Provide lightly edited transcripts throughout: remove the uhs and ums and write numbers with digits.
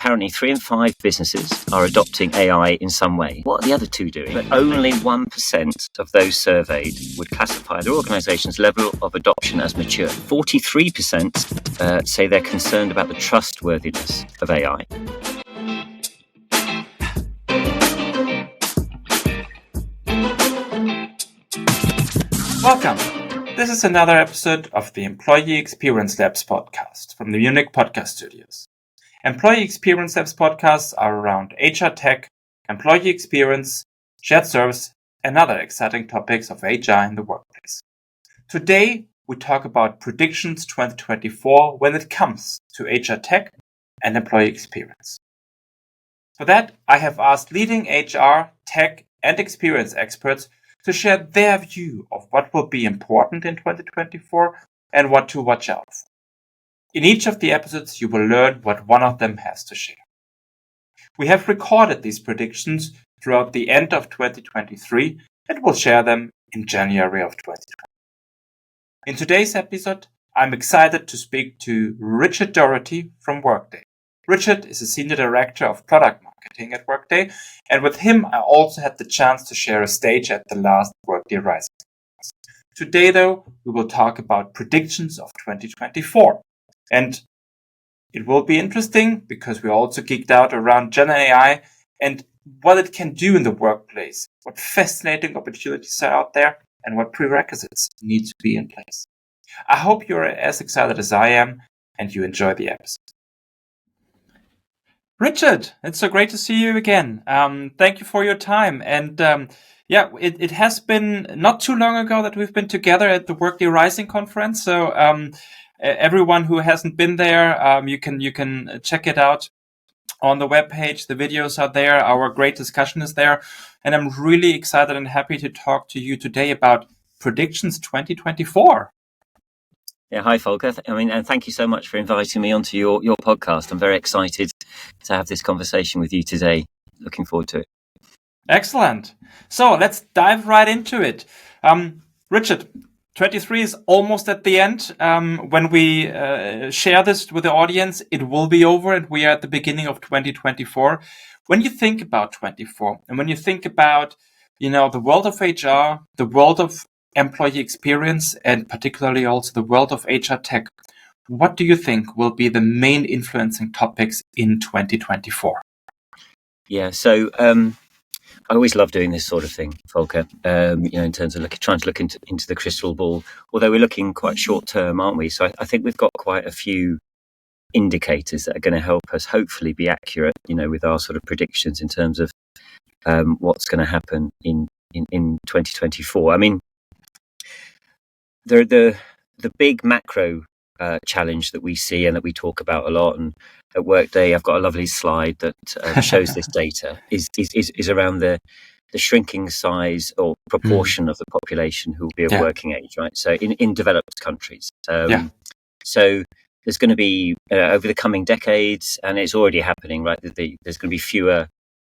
apparently 3 in 5 businesses are adopting AI in some way. What are the other 2 doing? But only 1% of those surveyed would classify their organisation's level of adoption as mature. 43% say they're concerned about the trustworthiness of AI. Welcome. This is another episode of the Employee Experience Labs podcast from the Munich Podcast Studios. Employee Experience Labs podcasts are around HR tech, employee experience, shared service, and other exciting topics of HR in the workplace. Today, we talk about predictions 2024 when it comes to HR tech and employee experience. For that, I have asked leading HR, tech, and experience experts to share their view of what will be important in 2024 and what to watch out for. In each of the episodes, you will learn what one of them has to share. We have recorded these predictions throughout the end of 2023 and will share them in January of 2020. In today's episode, I'm excited to speak to Richard Doherty from Workday. Richard is a Senior Director of Product Marketing at Workday, and with him I also had the chance to share a stage at the last Workday Rising. Today, though, we will talk about predictions of 2024. And it will be interesting because we also geeked out around Gen AI and what it can do in the workplace, what fascinating opportunities are out there, and what prerequisites need to be in place. I hope you're as excited as I am and you enjoy the episode. Richard, it's so great to see you again. Thank you for your time. And it has been not too long ago that we've been together at the Workday Rising conference. So everyone who hasn't been there, you can check it out on the webpage. The videos are there. Our great discussion is there. And I'm really excited and happy to talk to you today about predictions 2024. Yeah, hi, Volker. And thank you so much for inviting me onto your podcast. I'm very excited to have this conversation with you today. Looking forward to it. Excellent. So let's dive right into it. Richard, 23 is almost at the end. When we share this with the audience, it will be over and we are at the beginning of 2024. When you think about 24 and when you think about, the world of HR, the world of employee experience, and particularly also the world of HR tech, what do you think will be the main influencing topics in 2024? Yeah, so I always love doing this sort of thing, Volker, in terms of trying to look into the crystal ball, although we're looking quite short term, aren't we? So I think we've got quite a few indicators that are going to help us hopefully be accurate, with our sort of predictions in terms of what's going to happen in 2024. I mean, the big macro challenge that we see and that we talk about a lot, and at Workday I've got a lovely slide that shows this data is around the shrinking size or proportion of the population who will be of working age, right? So in developed countries, so there's going to be over the coming decades, and it's already happening, right? There's going to be fewer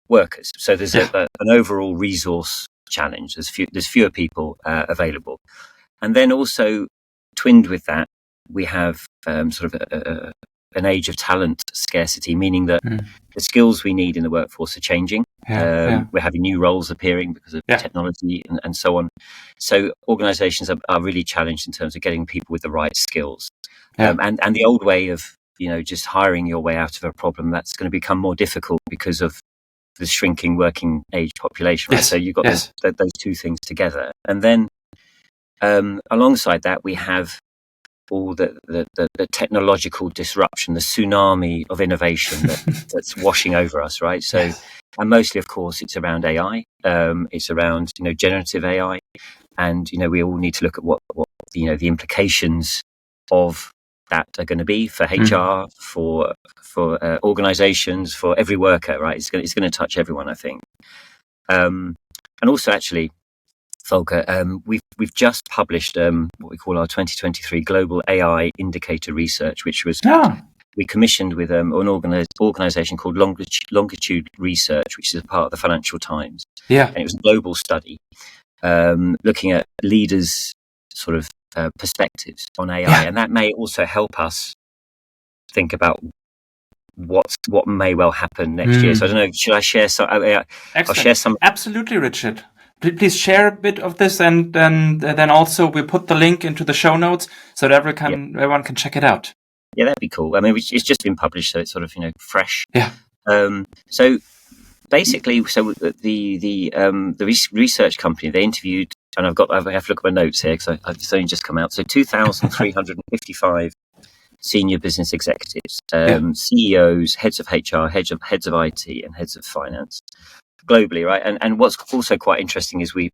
workers, so there's an overall resource challenge. There's fewer people available. And then also twinned with that, we have sort of an age of talent scarcity, meaning that the skills we need in the workforce are changing. We're having new roles appearing because of technology and so on. So organizations are really challenged in terms of getting people with the right skills. And the old way of, just hiring your way out of a problem, that's going to become more difficult because of the shrinking working age population. Right? So you've got those two things together. And then alongside that, we have all the technological disruption, the tsunami of innovation that's washing over us, right? So, and mostly, of course, it's around AI. It's around generative AI, and we all need to look at what the implications of that are going to be for HR, for organizations, for every worker, right? It's going to touch everyone, I think. And also, actually, Volker, we've just published what we call our 2023 Global AI Indicator Research, which was we commissioned with an organisation called Longitude Research, which is a part of the Financial Times. And it was a global study looking at leaders' sort of perspectives on AI, and that may also help us think about what may well happen next year. So I don't know. Should I share some? I'll share some. Absolutely, Richard. Please share a bit of this, and then also we put the link into the show notes so that everyone can check it out. Yeah, that'd be cool. I mean, it's just been published, so it's sort of fresh. Yeah. So basically, the research company, they interviewed, and I have to look at my notes here because it's only just come out. So 2,355 senior business executives, CEOs, heads of HR, heads of IT, and heads of finance globally, right? And what's also quite interesting is we're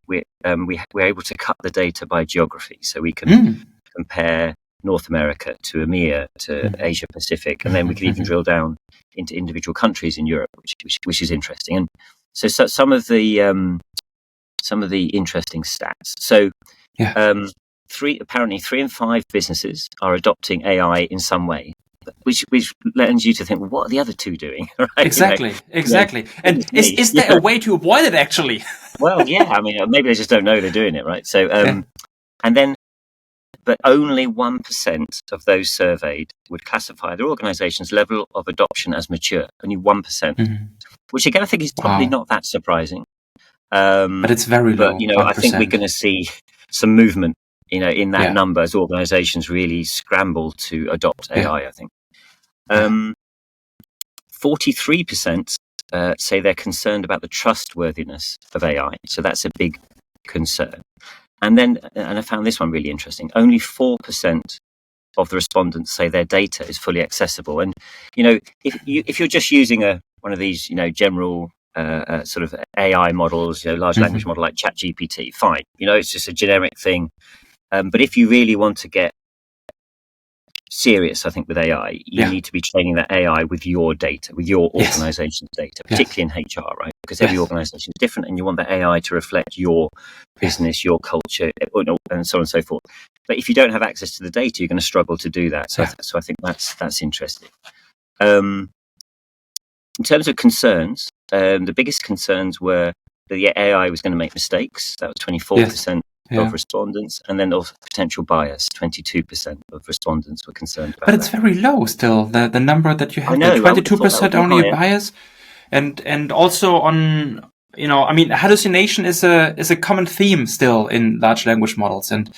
able to cut the data by geography, so we can compare North America to EMEA to Asia Pacific, and then we can even drill down into individual countries in Europe, which is interesting. And so some of the interesting stats. So three in five businesses are adopting AI in some way, which lends you to think, well, what are the other two doing? Right? Exactly. And is there a way to avoid it, actually? Well, yeah. I mean, maybe they just don't know they're doing it, right? So, and then, but only 1% of those surveyed would classify their organization's level of adoption as mature. Only 1%, which again, I think is probably not that surprising. But it's very low. But, 1%. I think we're going to see some movement, in that number as organizations really scramble to adopt AI, I think. 43% say they're concerned about the trustworthiness of AI. So that's a big concern. And I found this one really interesting. Only 4% of the respondents say their data is fully accessible. And, if you're just using one of these, general sort of AI models, large language model like ChatGPT, fine. It's just a generic thing. But if you really want to get serious, I think, with AI, you need to be training that AI with your data, with your organization's data, particularly in HR, right? Because every organization is different, and you want the AI to reflect your business, your culture, and so on and so forth. But if you don't have access to the data, you're going to struggle to do that. So I think that's interesting. In terms of concerns, the biggest concerns were that the AI was going to make mistakes. That was 24%. Of respondents, and then also potential bias. 22% of respondents were concerned about. But it's very low still. The number that you have, 22% only a bias, and also on hallucination is a common theme still in large language models. And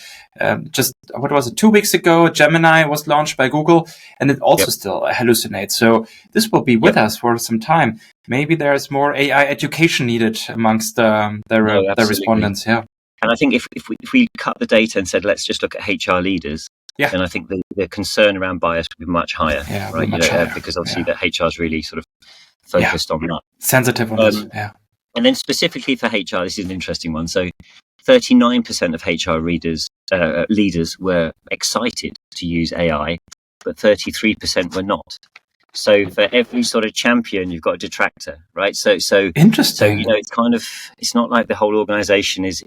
just what was it? 2 weeks ago, Gemini was launched by Google, and it also still hallucinates. So this will be with us for some time. Maybe there's more AI education needed amongst the respondents. Yeah. And I think if we cut the data and said, let's just look at HR leaders, then I think the concern around bias would be much higher, right? Because obviously the HR is really sort of focused on that. Sensitive on this, And then specifically for HR, this is an interesting one. So 39% of HR leaders were excited to use AI, but 33% were not. So for every sort of champion, you've got a detractor, right? So interesting. So it's not like the whole organization is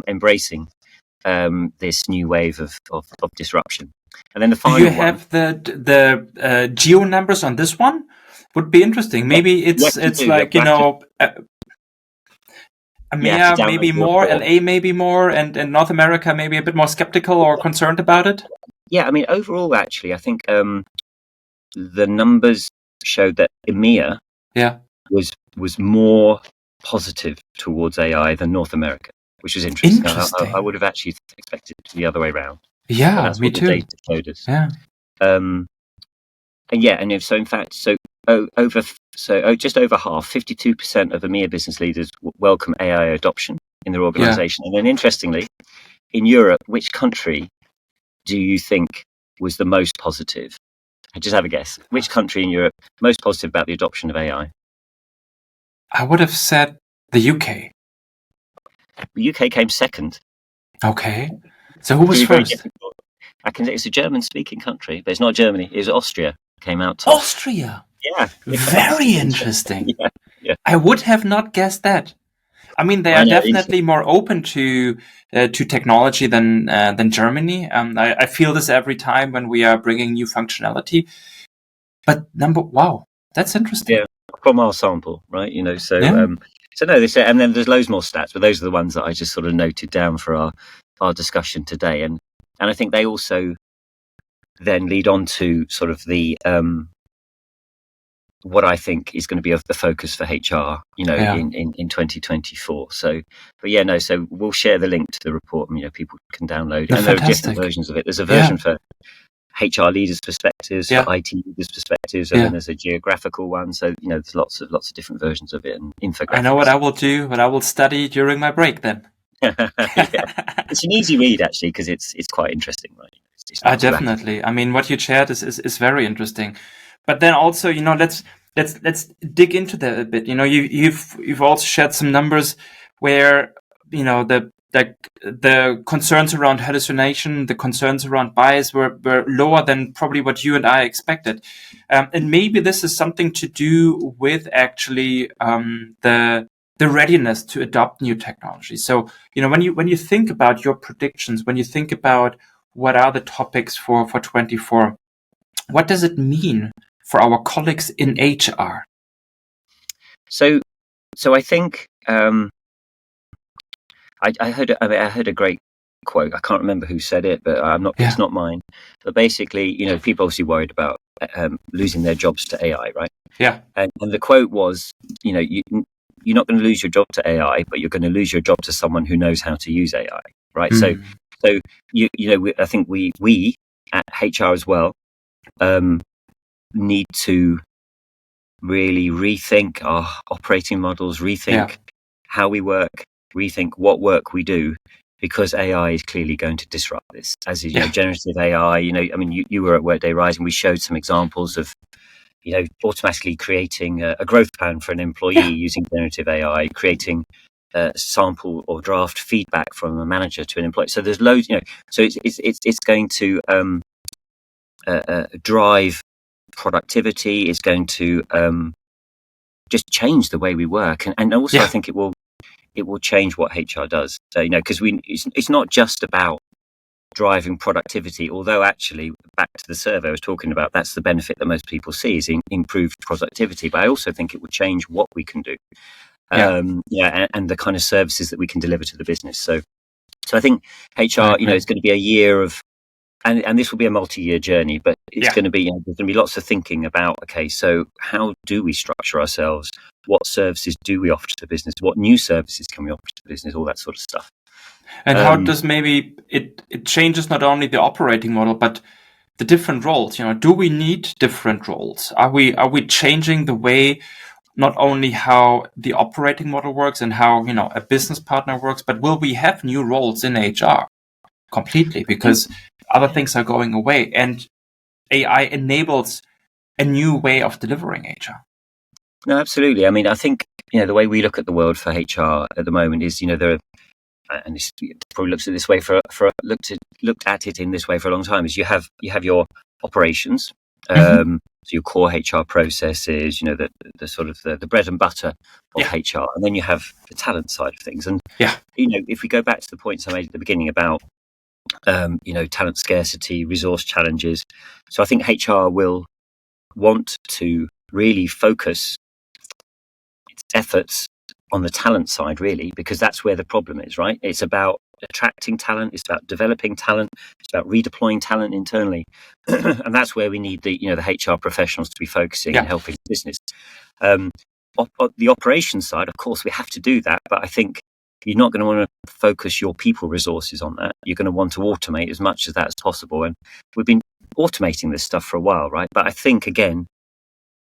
embracing this new wave of disruption. And then the final Do you have the geo numbers on this one? Would be interesting. Maybe it's like EMEA maybe more, LA maybe more, and North America maybe a bit more skeptical or concerned about it. Yeah, I mean overall, actually, I think. The numbers showed that EMEA was more positive towards AI than North America, which was interesting. I would have actually expected it to be the other way around. Yeah, that's me what too. The data showed us. Yeah. Just over half, 52% of EMEA business leaders welcome AI adoption in their organization. And then interestingly, in Europe, which country do you think was the most positive? Just have a guess. Which country in Europe most positive about the adoption of AI? I would have said the UK. The UK came second. Okay. So who was first? It's a German-speaking country, but it's not Germany. It was Austria. Came out top. Austria. Yeah. Very interesting. Yeah. I would have not guessed that. I mean, they are definitely more open to technology than Germany. I feel this every time when we are bringing new functionality. But wow, that's interesting. Yeah, from our sample, right? So no, they say, and then there's loads more stats, but those are the ones that I just sort of noted down for our discussion today, and I think they also then lead on to sort of the what I think is going to be of the focus for HR, Yeah. in 2024. So, but yeah, no. So we'll share the link to the report, and people can download. Yeah, and there are different fantastic. versions of it. There's a version for HR leaders' perspectives, Yeah. for IT leaders' perspectives, and then there's a geographical one. So there's lots of different versions of it and infographics. I know what I will do, but I will study during my break then. It's an easy read actually, because it's quite interesting, right? It's Definitely. I mean, what you shared is very interesting. But then also, let's dig into that a bit. You've also shared some numbers where the concerns around hallucination, the concerns around bias were lower than probably what you and I expected. And maybe this is something to do with actually the readiness to adopt new technology. So, when you think about your predictions, when you think about what are the topics for 24, what does it mean for our colleagues in HR? So I think I heard a great quote. I can't remember who said it, but it's not mine. But basically, people obviously worried about losing their jobs to AI, right? Yeah. And the quote was, you're not going to lose your job to AI, but you're going to lose your job to someone who knows how to use AI, right? So I think we at HR as well need to really rethink our operating models, rethink how we work, rethink what work we do, because AI is clearly going to disrupt this. As is, generative AI. You were at Workday Rising. We showed some examples of automatically creating a growth plan for an employee using generative AI, creating sample or draft feedback from a manager to an employee. So there's loads. So it's going to drive productivity. Is going to just change the way we work, and also I think it will change what HR does. So, because it's not just about driving productivity, although actually back to the survey I was talking about, that's the benefit that most people see is in improved productivity. But I also think it will change what we can do, and the kind of services that we can deliver to the business. So I think HR, it's going to be a year of. And this will be a multi-year journey, but it's going to be there's going to be lots of thinking about, okay, so how do we structure ourselves? What services do we offer to the business? What new services can we offer to the business? All that sort of stuff. And how does maybe it changes not only the operating model, but the different roles? Do we need different roles? Are we changing the way not only how the operating model works and how a business partner works, but will we have new roles in HR completely because other things are going away and AI enables a new way of delivering HR? No, absolutely. I mean, I think the way we look at the world for HR at the moment is there are, and this probably looks at this way looked at it in this way for a long time, is you have your operations, so your core HR processes, the sort of the bread and butter of HR, and then you have the talent side of things. And if we go back to the points I made at the beginning about talent scarcity, resource challenges, so I think HR will want to really focus its efforts on the talent side, really, because that's where the problem is, right? It's about attracting talent, it's about developing talent, it's about redeploying talent internally, and that's where we need the HR professionals to be focusing and helping the business. The operations side, of course, we have to do that, but I think you're not going to want to focus your people resources on that. You're going to want to automate as much of that as possible, and we've been automating this stuff for a while, right? But I think again,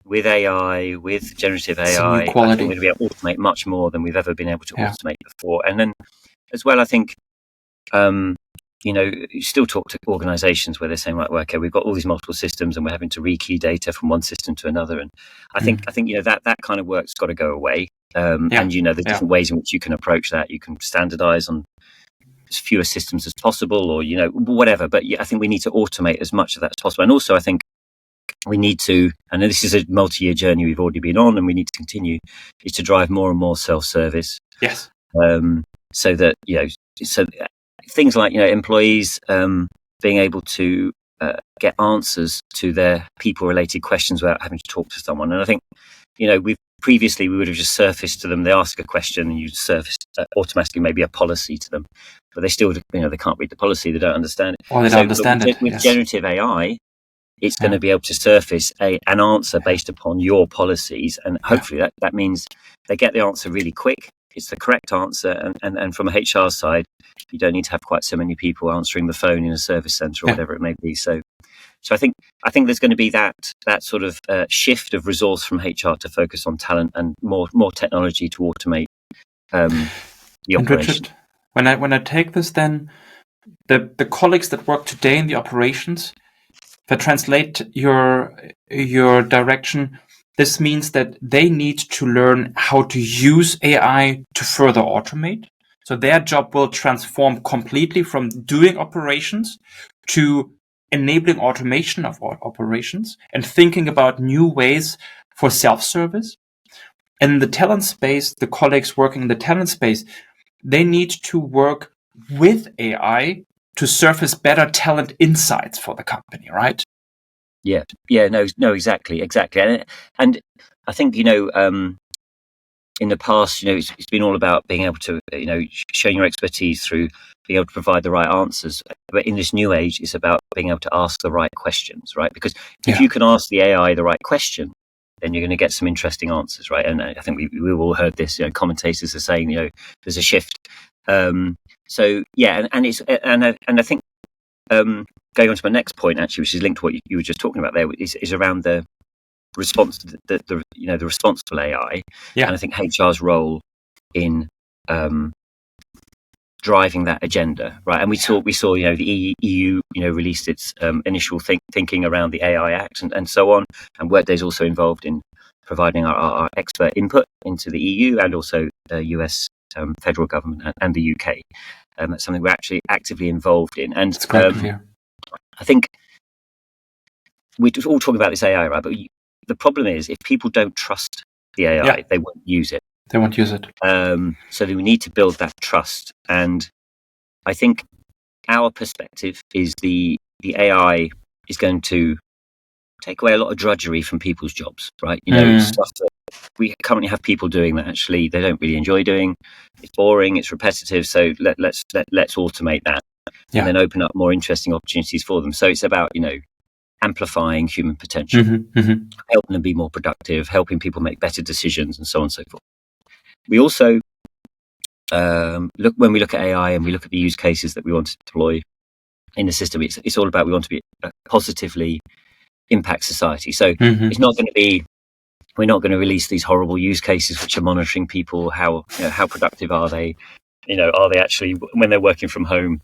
with AI, with generative AI, I think we're going to be able to automate much more than we've ever been able to automate before. And then as well, I think, you still talk to organizations where they're saying, right, well, okay, we've got all these multiple systems and we're having to rekey data from one system to another. And I think that kind of work's got to go away. And, the different ways in which you can approach that. You can standardize on as fewer systems as possible or, whatever. But I think we need to automate as much of that as possible. And also, I think, we need to, and this is a multi-year journey we've already been on and we need to continue, is to drive more and more self-service. Yes. So that, so things like, employees being able to get answers to their people-related questions without having to talk to someone. And I think, we would have just surfaced to them, they ask a question and you surface automatically maybe a policy to them, but they still, they can't read the policy, they don't understand it. Or they don't understand it. With generative AI, it's going to be able to surface an answer based upon your policies. And hopefully that means they get the answer really quick. It's the correct answer. And from a HR side, you don't need to have quite so many people answering the phone in a service center or whatever it may be. So I think there's going to be that sort of shift of resource from HR to focus on talent and more technology to automate the operation. Richard, when I take this, then the colleagues that work today in the operations, if I translate your direction, this means that they need to learn how to use AI to further automate. So their job will transform completely from doing operations to enabling automation of operations and thinking about new ways for self-service. In the talent space, the colleagues working in the talent space, they need to work with AI to surface better talent insights for the company, right? Yeah, no, exactly. And I think, in the past, it's been all about being able to, showing your expertise through being able to provide the right answers. But in this new age, it's about being able to ask the right questions, right? Because if you can ask the AI the right question, then you're going to get some interesting answers, right? And I think we've all heard this. Commentators are saying, there's a shift. So yeah, and I think going on to my next point, actually, which is linked to what you were just talking about there, is around the response to the responsible AI. Yeah. And I think HR's role in driving that agenda, right? And we saw the EU released its initial thinking around the AI Act and so on. And Workday is also involved in providing our expert input into the EU and also the US federal government and the UK. That's something we're actually actively involved in. And it's great to hear. I think we're all talking about this AI, right? But the problem is, if people don't trust the AI, they won't use it. They won't use it. So we need to build that trust. And I think our perspective is the AI is going to take away a lot of drudgery from people's jobs, right? Stuff that we currently have people doing that actually they don't really enjoy doing. It's boring, it's repetitive. So let's automate that and then open up more interesting opportunities for them. So it's about, amplifying human potential, helping them be more productive, helping people make better decisions, and so on and so forth. We also when we look at AI and we look at the use cases that we want to deploy in the system, it's all about we want to be positively impact society. So it's not going to be, we're not going to release these horrible use cases which are monitoring people, how productive are they, are they actually, when they're working from home,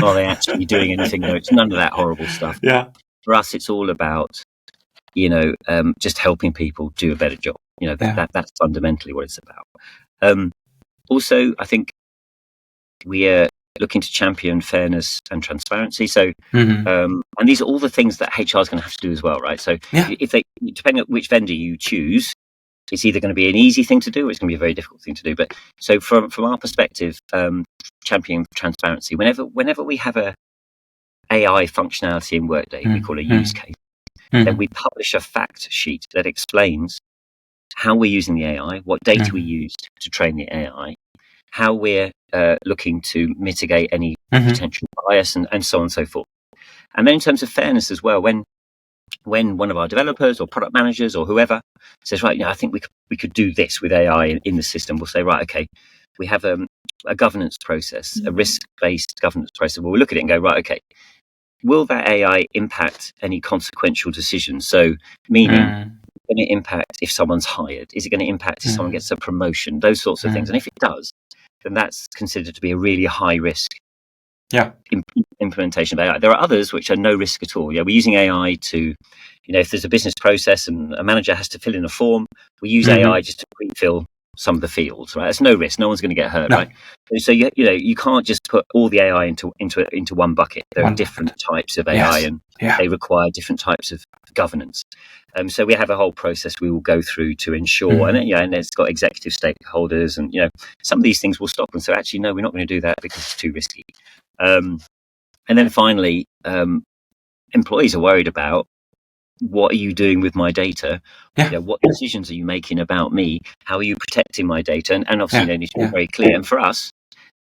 are they actually doing anything? It's none of that horrible stuff. Yeah. For us, it's all about, just helping people do a better job. That's fundamentally what it's about. Also, I think we are looking to champion fairness and transparency. So, and these are all the things that HR is going to have to do as well, right? So, if depending on which vendor you choose, it's either going to be an easy thing to do or it's going to be a very difficult thing to do. But so, from our perspective, championing transparency. Whenever we have a AI functionality in Workday, we call a use case. Then we publish a fact sheet that explains how we're using the AI, what data we used to train the AI, how we're looking to mitigate any potential bias, and so on and so forth. And then in terms of fairness as well, when one of our developers or product managers or whoever says, right, I think we could do this with AI in the system, we'll say, right, okay, we have a governance process, a risk-based governance process. We'll look at it and go, right, okay, will that AI impact any consequential decisions? So meaning, going to impact if someone's hired? Is it going to impact if someone gets a promotion? Those sorts of things. And if it does, then that's considered to be a really high risk implementation of AI. There are others which are no risk at all. We're using AI to, if there's a business process and a manager has to fill in a form, we use AI just to pre-fill some of the fields, right? It's no risk. No one's going to get hurt, right? So you can't just put all the AI into one bucket. There are different types of AI, and they require different types of governance. So we have a whole process we will go through to ensure, and then, and it's got executive stakeholders, and some of these things will stop and say, actually, no, we're not going to do that because it's too risky. And then finally, employees are worried about, what are you doing with my data? What decisions are you making about me? How are you protecting my data? And obviously, they need to be very clear. And for us,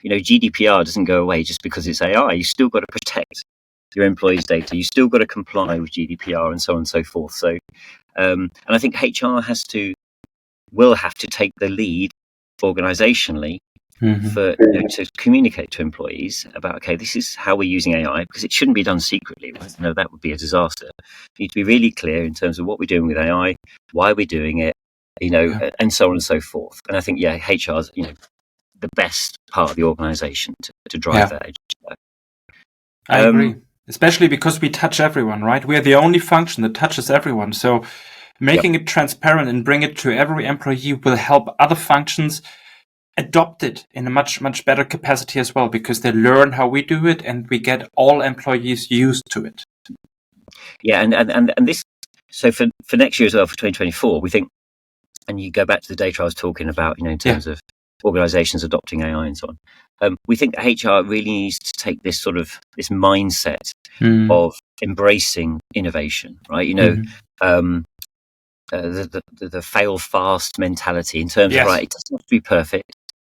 GDPR doesn't go away just because it's AI. You still got to protect your employees' data. You still got to comply with GDPR and so on and so forth. So, and I think HR will have to take the lead organisationally for to communicate to employees about, okay, this is how we're using AI, because it shouldn't be done secretly. Right? No, that would be a disaster. You need to be really clear in terms of what we're doing with AI, why we're doing it, and so on and so forth. And I think, HR is, the best part of the organisation to drive that. I agree, especially because we touch everyone, right? We are the only function that touches everyone. So making it transparent and bring it to every employee will help other functions adopt it in a much, much better capacity as well, because they learn how we do it and we get all employees used to it. Yeah, and this, so for next year as well, for 2024, we think, and you go back to the data I was talking about, in terms of organizations adopting AI and so on. We think that HR really needs to take this this mindset of embracing innovation, right? The fail fast mentality in terms of, right, it doesn't have to be perfect.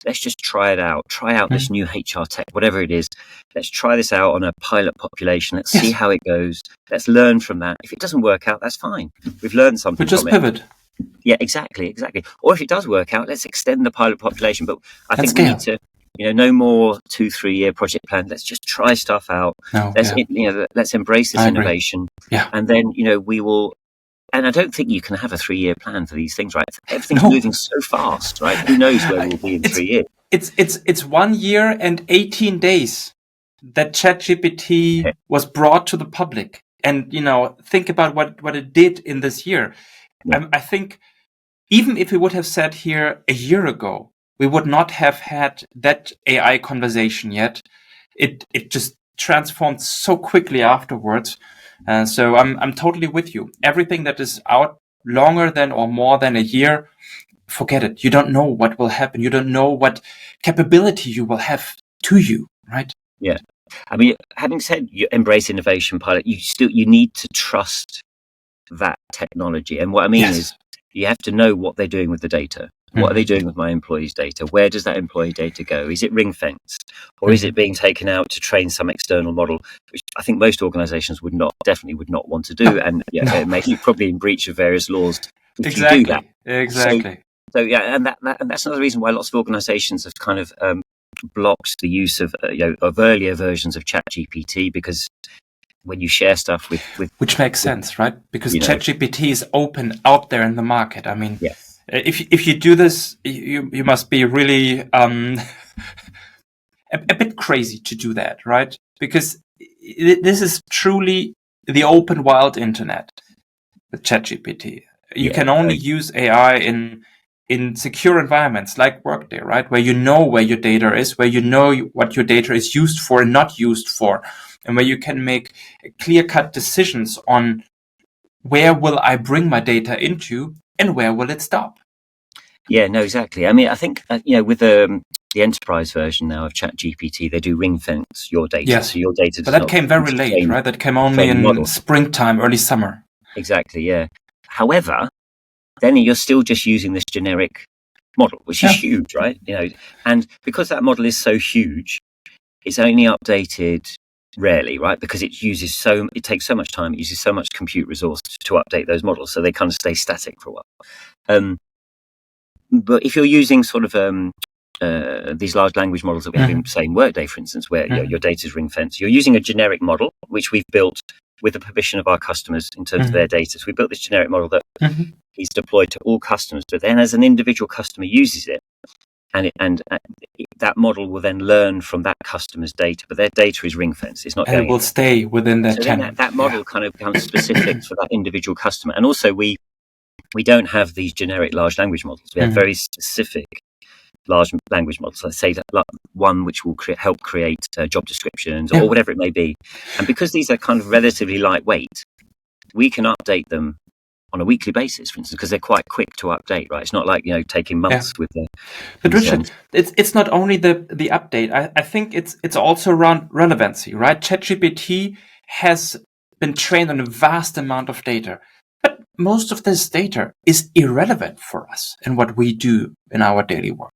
Let's just try it out. Try out this new HR tech, whatever it is. Let's try this out on a pilot population. Let's see how it goes. Let's learn from that. If it doesn't work out, that's fine. We've learned something. We just pivot. Yeah, exactly. Or if it does work out, let's extend the pilot population. But I think we need to, no more 2-3 year project plan. Let's just try stuff out. Let's embrace this innovation. Yeah. And then, we will. And I don't think you can have a 3-year plan for these things, right? Everything's moving so fast, right? Who knows where we'll be in 3 years? It's 1 year and 18 days that ChatGPT was brought to the public. And, think about what it did in this year. Yeah. I think even if we would have said here a year ago, we would not have had that AI conversation yet. It just transformed so quickly afterwards. So I'm totally with you. Everything that is out longer than or more than a year, forget it. You don't know what will happen. You don't know what capability you will have to you, right? Yeah. I mean, having said you embrace innovation, pilot, you need to trust that technology. And what I mean is you have to know what they're doing with the data. What are they doing with my employees' data? Where does that employee data go? Is it ring-fenced? Or is it being taken out to train some external model, which I think most organizations definitely would not want to do. And it may be probably in breach of various laws if you do that. Exactly. So and that's another reason why lots of organizations have kind of blocked the use of earlier versions of ChatGPT, because when you share stuff with which makes sense, right? Because ChatGPT is open out there in the market. I mean, if you do this, you must be really a bit crazy to do that, right? Because this is truly the open wild internet with ChatGPT. You can only use AI in secure environments like Workday, right? Where you know where your data is, where you know what your data is used for and not used for, and where you can make clear-cut decisions on where will I bring my data into and where will it stop. Yeah, no, exactly. I mean, I think, with the enterprise version now of ChatGPT, they do ring fence your data. Yes. So your data but that came very late, right? That came only in springtime, early summer. Exactly, yeah. However, then you're still just using this generic model, which is huge, right? And because that model is so huge, it's only updated rarely, right? Because it takes so much time, it uses so much compute resource to update those models, so they kind of stay static for a while. But if you're using sort of these large language models that we have in, say, in Workday, for instance, where your data is ring fenced, you're using a generic model, which we've built with the permission of our customers in terms of their data. So we built this generic model that is deployed to all customers, but then as an individual customer uses it, and that model will then learn from that customer's data, but their data is ring fenced. It's not. And it will stay within that channel. Then that model kind of becomes specific for that individual customer. And also, we don't have these generic large language models. We have very specific large language models. Let's say that one which will help create job descriptions or whatever it may be. And because these are kind of relatively lightweight, we can update them on a weekly basis, for instance, because they're quite quick to update, right? It's not like, taking months with the... But Richard, it's not only the update. I think it's also around relevancy, right? ChatGPT has been trained on a vast amount of data, but most of this data is irrelevant for us and what we do in our daily work.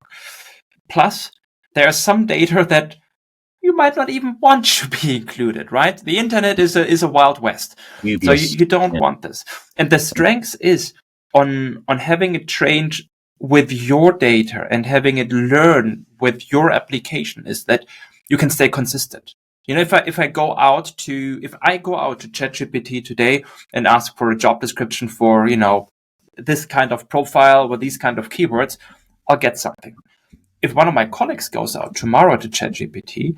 Plus, there is some data that you might not even want to be included, right? The internet is a wild west. So you don't want this. And the strength is on having it trained with your data and having it learn with your application is that you can stay consistent. If I go out to ChatGPT today and ask for a job description for, this kind of profile with these kind of keywords, I'll get something. If one of my colleagues goes out tomorrow to ChatGPT,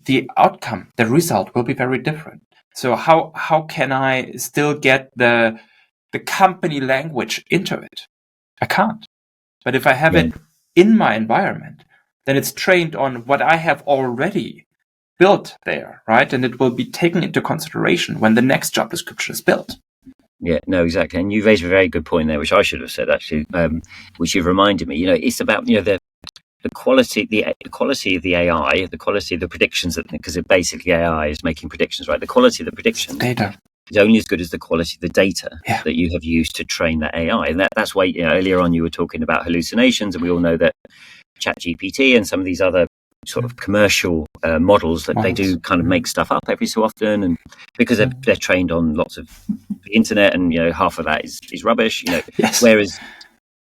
the outcome, the result will be very different. So how can I still get the company language into it? I can't. But if I have it in my environment, then it's trained on what I have already built there, right? And it will be taken into consideration when the next job description is built. Yeah, no, exactly. And you raised a very good point there, which I should have said actually, which you've reminded me. It's about the quality of the AI, the quality of the predictions, because basically AI is making predictions, right? The quality of the predictions data is only as good as the quality of the data that you have used to train that AI. And that's why earlier on you were talking about hallucinations, and we all know that ChatGPT and some of these other sort of commercial models that they do kind of make stuff up every so often, and because they're trained on lots of the internet, and half of that is rubbish. Whereas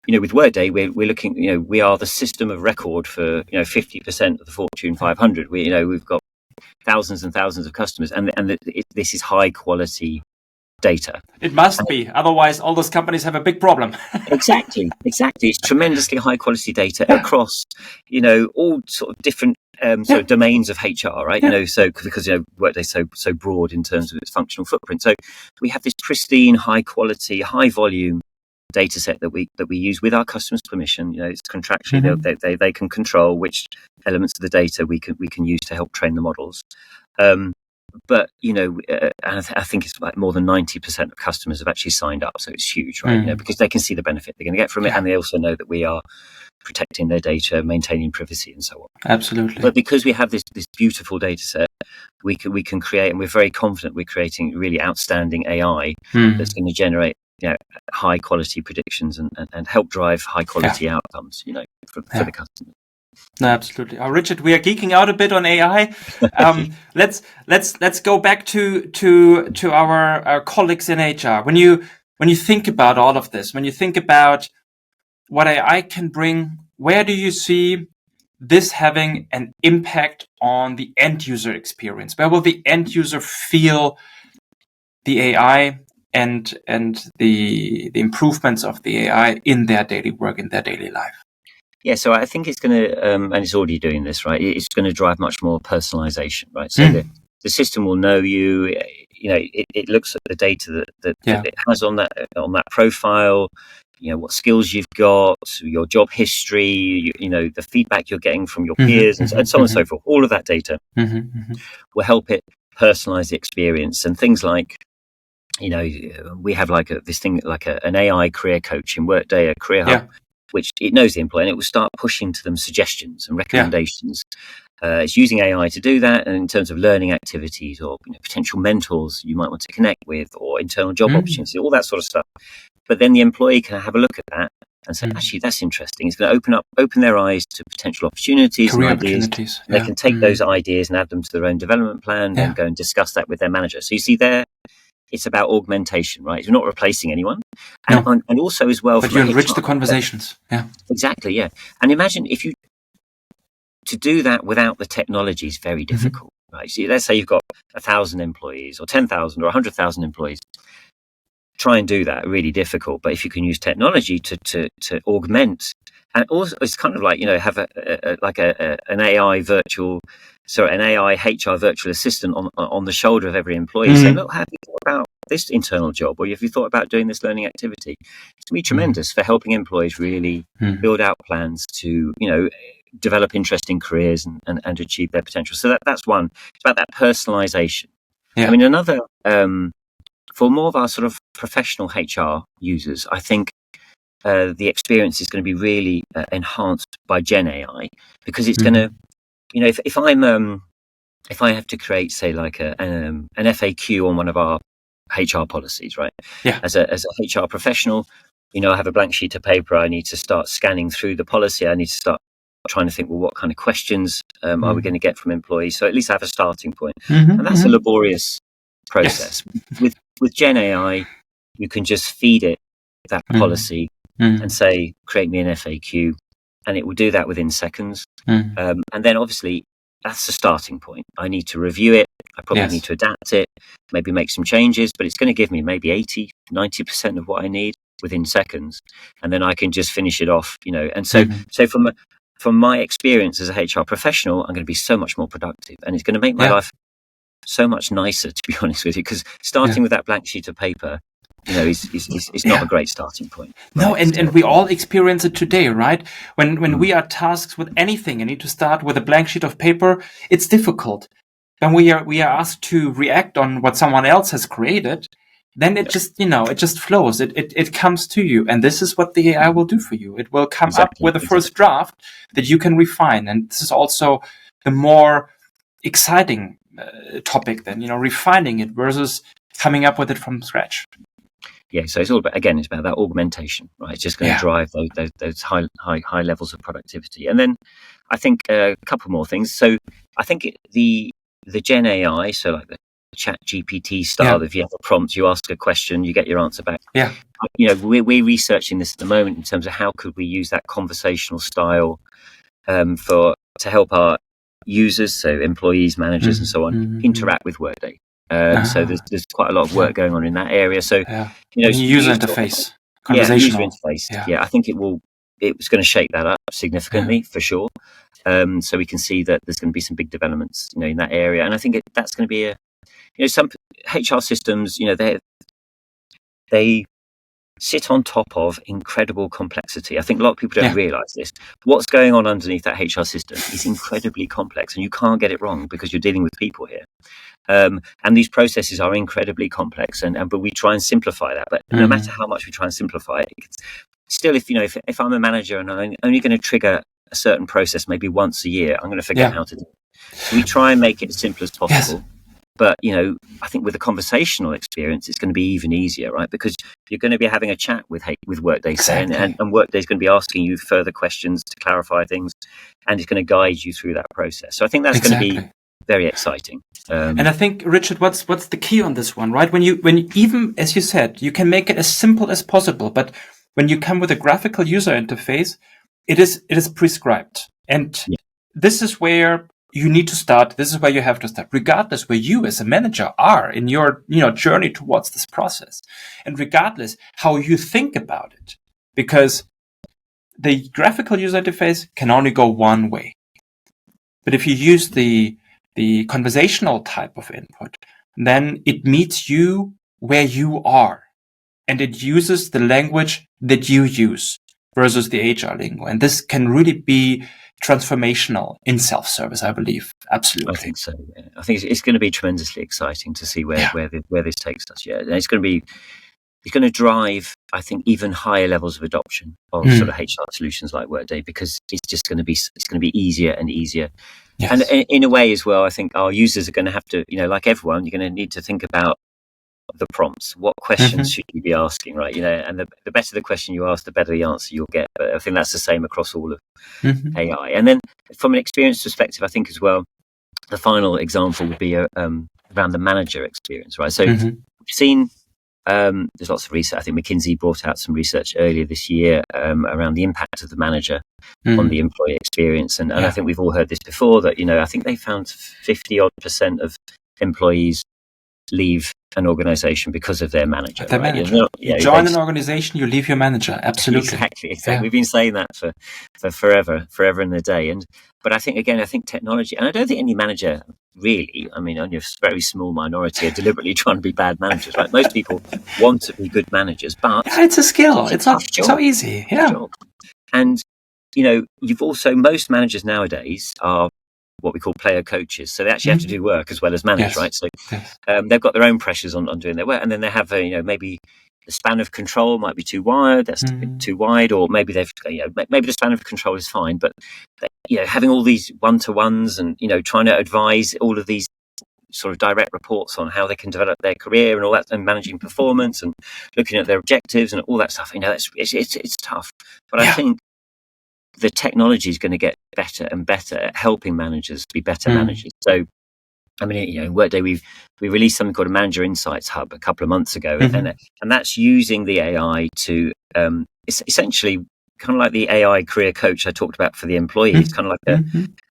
with Workday, we're looking. We are the system of record for 50% of the Fortune 500. We've got thousands and thousands of customers, and this is high quality data. It must be, otherwise all those companies have a big problem. Exactly. It's tremendously high quality data across all sort of different sort of domains of HR, right? So because Workday's so broad in terms of its functional footprint, so we have this pristine, high quality, high volume data set that we use with our customers' permission. It's contractually they can control which elements of the data we can use to help train the models. But and I think it's like more than 90% of customers have actually signed up, so it's huge, right? Because they can see the benefit they're going to get from it, and they also know that we are protecting their data, maintaining privacy, and so on. Absolutely. But because we have this beautiful data set, we can create, and we're very confident we're creating really outstanding AI that's going to generate high quality predictions and help drive high quality outcomes, for the customer. No, absolutely. Richard, we are geeking out a bit on AI. Let's go back to our colleagues in HR. When you think about all of this, when you think about what AI can bring, where do you see this having an impact on the end user experience? Where will the end user feel the AI and the improvements of the AI in their daily work, in their daily life? Yeah, so I think it's going to, and it's already doing this, right? It's going to drive much more personalization, right? So the system will know you. It looks at the data that it has on that profile. What skills you've got, your job history. The feedback you're getting from your peers, and so on and so forth. All of that data will help it personalize the experience, and things like. We have this thing like an AI career coach in Workday, a career hub. Which it knows the employee, and it will start pushing to them suggestions and recommendations. It's using AI to do that, and in terms of learning activities or potential mentors you might want to connect with, or internal job opportunities, all that sort of stuff. But then the employee can have a look at that and say, actually, that's interesting. It's going to open their eyes to potential opportunities and ideas. And they can take those ideas and add them to their own development plan and go and discuss that with their manager. So you see there, it's about augmentation, right? You're not replacing anyone. And also as well... But you enrich the conversations. Yeah. Exactly, yeah. And imagine to do that without the technology is very difficult, right? So let's say you've got 1,000 employees or 10,000 or 100,000 employees. Try and do that, really difficult. But if you can use technology to augment, and also it's kind of like, have an AI an AI HR virtual assistant on the shoulder of every employee saying, look, have you thought about this internal job, or have you thought about doing this learning activity? It's going to be tremendous for helping employees really build out plans to, develop interesting careers and achieve their potential. So that's one. It's about that personalization. Yeah. I mean, another, for more of our sort of professional HR users, I think the experience is going to be really enhanced by Gen AI, because it's going to, if I have to create, say, like an FAQ on one of our HR policies, right? Yeah. As a HR professional, I have a blank sheet of paper. I need to start scanning through the policy. I need to start trying to think, well, what kind of questions are we going to get from employees? So at least I have a starting point. Mm-hmm, And that's a laborious process. Yes. With Gen AI, you can just feed it that policy and say, create me an FAQ, and it will do that within seconds. And then obviously that's the starting point. I need to review it. I probably need to adapt it, maybe make some changes, but it's going to give me maybe 80-90% of what I need within seconds. And then I can just finish it off, And so from my experience as a HR professional, I'm going to be so much more productive, and it's going to make my life so much nicer, to be honest with you, because starting with that blank sheet of paper, is not a great starting point. Right? No, and we all experience it today, right? When we are tasked with anything and need to start with a blank sheet of paper, it's difficult. When we are asked to react on what someone else has created, then it just, it just flows. It comes to you. And this is what the AI will do for you. It will come up with a first draft that you can refine. And this is also the more exciting topic then, refining it versus coming up with it from scratch. Yeah, so it's all about, again, it's about that augmentation, right? It's just going to drive those high levels of productivity. And then I think a couple more things. So I think the Gen AI, so like the Chat GPT style, if you have a prompt, you ask a question, you get your answer back. Yeah. We're researching this at the moment in terms of how could we use that conversational style to help our users, so employees, managers, and so on, interact with Workday. So there's quite a lot of work going on in that area. So user interface, conversational. User interface. Yeah, I think it's going to shake that up significantly for sure. So we can see that there's going to be some big developments, in that area, and I think that's going to be some HR systems, they sit on top of incredible complexity. I think a lot of people don't realize this. What's going on underneath that HR system is incredibly complex, and you can't get it wrong because you're dealing with people here. And these processes are incredibly complex, but we try and simplify that. But no matter how much we try and simplify it, still, if I'm a manager and I'm only going to trigger a certain process maybe once a year, I'm going to forget how to do it. So we try and make it as simple as possible. But, I think with a conversational experience, it's going to be even easier, right? Because you're going to be having a chat with Workday, and Workday's going to be asking you further questions to clarify things, and it's going to guide you through that process. So I think that's going to be very exciting. And I think, Richard, what's the key on this one, right? When you even, as you said, you can make it as simple as possible, but when you come with a graphical user interface, it is prescribed. And this is where you need to start. This is where you have to start, regardless where you as a manager are in your journey towards this process, and regardless how you think about it, because the graphical user interface can only go one way. But if you use the conversational type of input, then it meets you where you are, and it uses the language that you use versus the HR lingo, and this can really be transformational in self-service, I believe. Absolutely. I think so. Yeah. I think it's going to be tremendously exciting to see where this takes us. Yeah, and it's going to drive, I think, even higher levels of adoption of sort of HR solutions like Workday, because it's going to be easier and easier. Yes. And in a way as well, I think our users are going to have to, like everyone, you're going to need to think about the prompts. What questions should you be asking, right? And the better the question you ask, the better the answer you'll get. But I think that's the same across all of AI. And then from an experience perspective, I think as well, the final example would be around the manager experience, right? So we've seen there's lots of research. I think McKinsey brought out some research earlier this year around the impact of the manager on the employee experience. And I think we've all heard this before, that, I think they found 50% of employees leave an organization because of their manager. You join an organization, you leave your manager. Absolutely. Exactly. Yeah. We've been saying that for forever and a day. But I think technology, and I don't think any manager really, only a very small minority are deliberately trying to be bad managers, right? Most people want to be good managers, but it's a skill. It's not so easy. Yeah. And, most managers nowadays are what we call player coaches. So they actually have to do work as well as manage, right? So they've got their own pressures on doing their work. And then they have, maybe the span of control might be too wide, that's a bit too wide, or maybe maybe the span of control is fine, but, having all these one-to-ones and, trying to advise all of these sort of direct reports on how they can develop their career and all that, and managing performance and looking at their objectives and all that stuff, it's tough. But I think the technology is going to get better and better at helping managers be better managers. So, I mean, in Workday, we released something called a Manager Insights Hub a couple of months ago, and that's using the AI to essentially kind of like the AI career coach I talked about for the employee. It's kind of like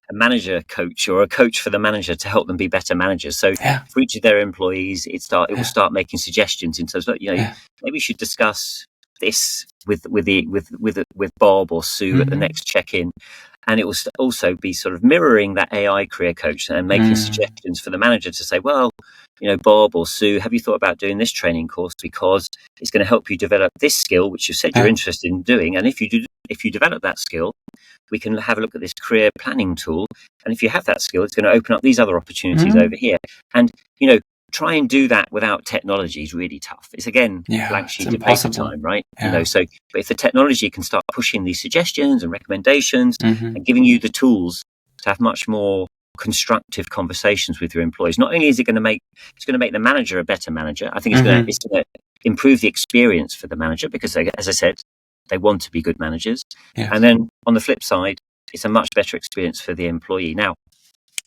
a manager coach or a coach for the manager to help them be better managers. So for each of their employees, it will start making suggestions in terms of, maybe you should discuss this with Bob or Sue at the next check-in. And it will also be sort of mirroring that AI career coach and making suggestions for the manager to say, well, Bob or Sue, have you thought about doing this training course, because it's going to help you develop this skill, which you said you're interested in doing. And if you develop that skill, we can have a look at this career planning tool. And if you have that skill, it's going to open up these other opportunities over here. And, try and do that without technology is really tough. It's again, blank sheet of paper time, right? So but if the technology can start pushing these suggestions and recommendations and giving you the tools to have much more constructive conversations with your employees, not only is it's going to make the manager a better manager, I think it's going to improve the experience for the manager, because as I said, they want to be good managers. And then on the flip side, it's a much better experience for the employee. Now,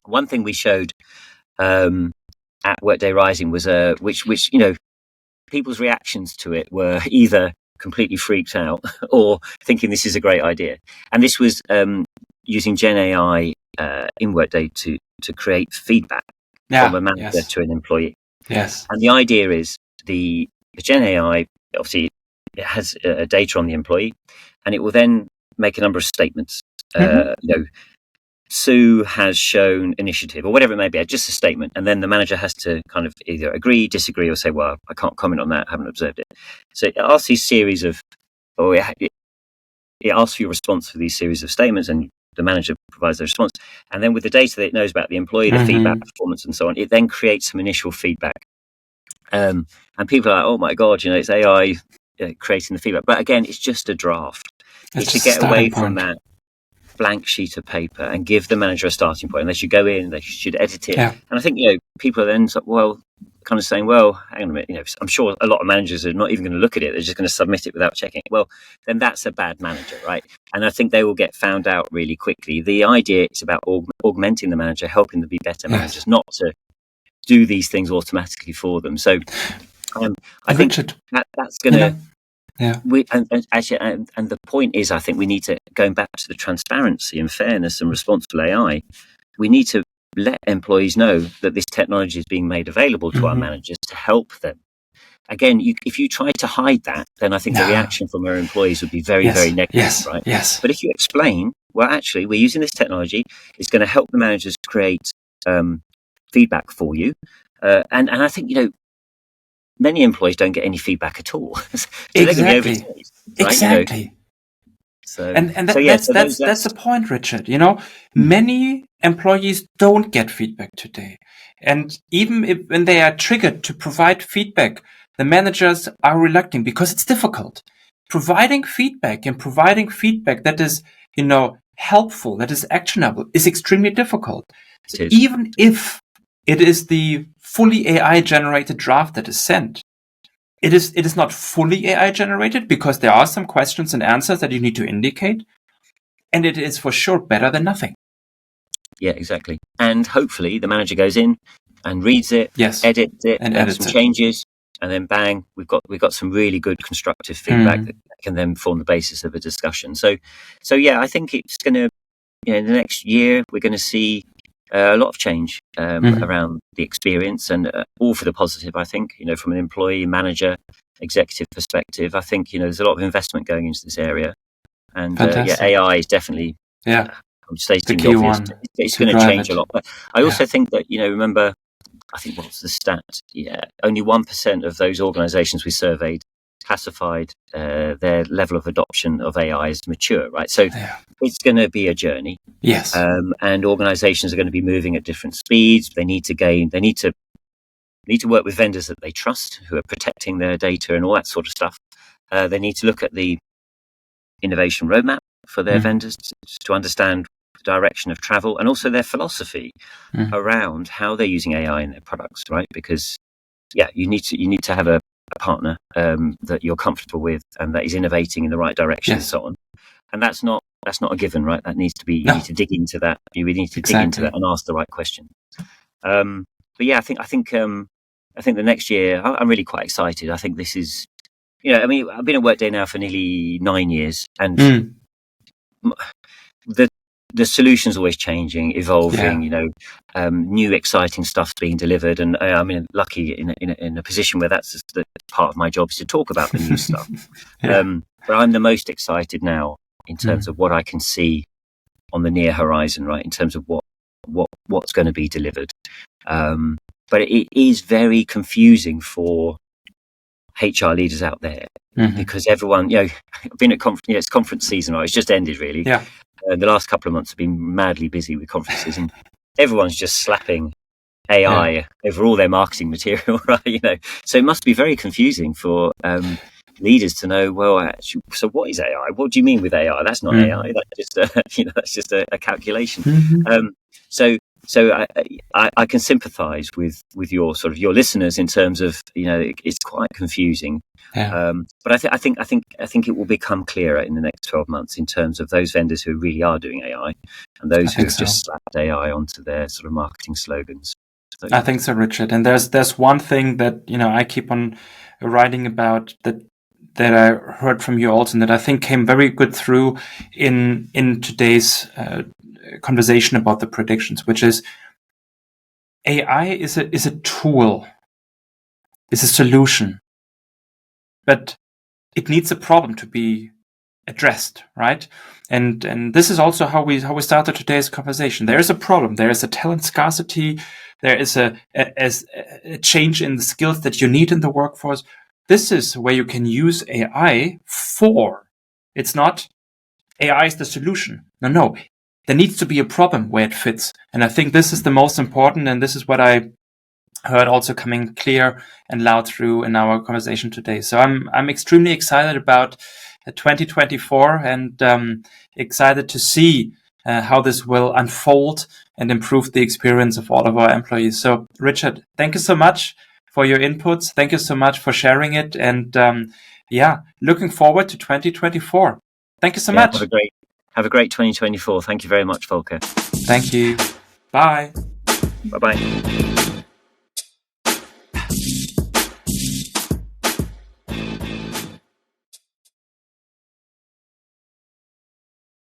one thing we showed at Workday Rising was which people's reactions to it were either completely freaked out or thinking this is a great idea. And this was using Gen AI in Workday to create feedback from a manager to an employee. Yes. And the idea is the Gen AI, obviously, it has data on the employee, and it will then make a number of statements. Sue has shown initiative, or whatever it may be, just a statement. And then the manager has to kind of either agree, disagree, or say, well, I can't comment on that, I haven't observed it. So it asks these series of, or it asks for your response for these series of statements, and the manager provides the response. And then with the data that it knows about the employee, the feedback, performance, and so on, it then creates some initial feedback. And people are like, oh my God, it's AI creating the feedback. But again, it's just a draft. It's to get away from that blank sheet of paper and give the manager a starting point. And they should go in, they should edit it. And I think, people are then kind of saying, well, hang on a minute, I'm sure a lot of managers are not even going to look at it. They're just going to submit it without checking it. Well, then that's a bad manager, right? And I think they will get found out really quickly. The idea is about augmenting the manager, helping them be better managers, not to do these things automatically for them. So I think that's going to... And the point is, I think we need to, going back to the transparency and fairness and responsible AI, we need to let employees know that this technology is being made available to our managers to help them. Again, if you try to hide that, then I think the reaction from our employees would be very, very negative, right? Yes. But if you explain, well, actually, we're using this technology, it's going to help the managers create feedback for you. And I think, many employees don't get any feedback at all. So exactly. Right? Exactly. That's the point, Richard. Many employees don't get feedback today. And even when they are triggered to provide feedback, the managers are reluctant because it's difficult. Providing feedback that is, helpful, that is actionable, is extremely difficult. So even if it is the fully AI generated draft that is sent, it is not fully AI generated, because there are some questions and answers that you need to indicate, and it is for sure better than nothing. Yeah, exactly. And hopefully the manager goes in and reads it, edits it, and adds some changes, and then bang, we've got some really good constructive feedback that can then form the basis of a discussion. So yeah, I think it's going to, in the next year, we're going to see a lot of change around the experience, and all for the positive, I think, from an employee, manager, executive perspective. I think, there's a lot of investment going into this area. And AI is definitely, I'm stating the obvious, it's going to change a lot. But I also think that, remember, I think what's the stat? Yeah, only 1% of those organizations we surveyed classified their level of adoption of AI as mature, right? So it's going to be a journey. Yes. And organizations are going to be moving at different speeds. They need to work with vendors that they trust, who are protecting their data and all that sort of stuff. They need to look at the innovation roadmap for their vendors to understand the direction of travel, and also their philosophy around how they're using AI in their products, right? Because you need to have a partner that you're comfortable with and that is innovating in the right direction and so on. And that's not a given, right? That needs to be, you No. need to dig into that. You really need to dig Exactly. into that and ask the right question. But yeah, I think the next year I'm really quite excited. I think this is, I mean, I've been at Workday now for nearly 9 years, and the solution's always changing, evolving. New exciting stuff's being delivered, and I'm lucky in a position where that's the part of my job is to talk about the new stuff. But I'm the most excited now in terms of what I can see on the near horizon, right? In terms of what's going to be delivered. But it is very confusing for HR leaders out there because everyone, I've been at it's conference season, right? It's just ended, really. Yeah. The last couple of months have been madly busy with conferences, and everyone's just slapping AI over all their marketing material, right? So it must be very confusing for leaders to know, well, actually, so what is AI? What do you mean with AI? That's not AI. That's just a calculation. So I can sympathise with your sort of your listeners in terms of it's quite confusing. But I think it will become clearer in the next 12 months in terms of those vendors who really are doing AI and those who have just slapped AI onto their sort of marketing slogans. So, I think so, Richard. And there's one thing that I keep on writing about that I heard from you also, and that I think came very good through in today's conversation about the predictions, which is AI is a tool, is a solution, but it needs a problem to be addressed, right? And this is also how we started today's conversation. There is a problem. There is a talent scarcity. There is a change in the skills that you need in the workforce. This is where you can use AI for. It's not AI is the solution. No. There needs to be a problem where it fits. And I think this is the most important. And this is what I heard also coming clear and loud through in our conversation today. So I'm extremely excited about 2024 and excited to see how this will unfold and improve the experience of all of our employees. So Richard, thank you so much for your inputs. Thank you so much for sharing it. And looking forward to 2024. Thank you so much. Have a great 2024. Thank you very much, Volker. Thank you. Bye. Bye-bye.